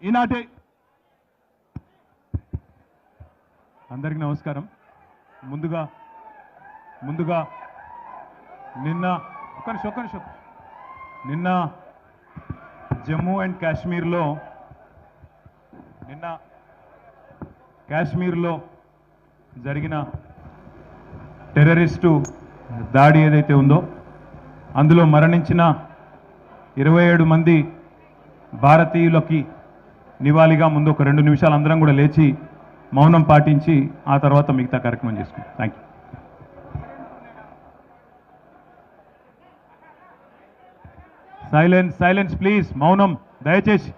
ఈనాటి అందరికీ నమస్కారం. ముందుగా నిన్న జమ్మూ అండ్ కాశ్మీర్లో జరిగిన టెర్రరిస్టు దాడి ఏదైతే ఉందో అందులో మరణించిన 27 మంది భారతీయులకి నివాళిగా ముందు ఒక 2 నిమిషాలు అందరం కూడా లేచి మౌనం పాటించి ఆ తర్వాత మిగతా కార్యక్రమం చేసుకుంటాం. Thank you. సైలెన్స్ ప్లీజ్, మౌనం దయచేసి.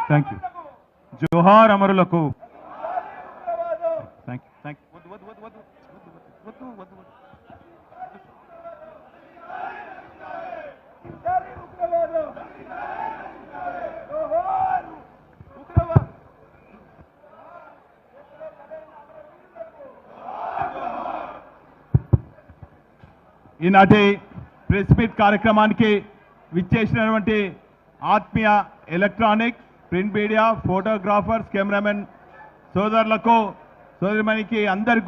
Thank you. జోహార్ అమరులకు. Thank you. ఈనాటి ప్రెస్ మీట్ కార్యక్రమానికి విచ్చేసినటువంటి ఆత్మీయ electronic, print media, photographers, cameramen సోదరులకు, సోదరిమణికి అందరికి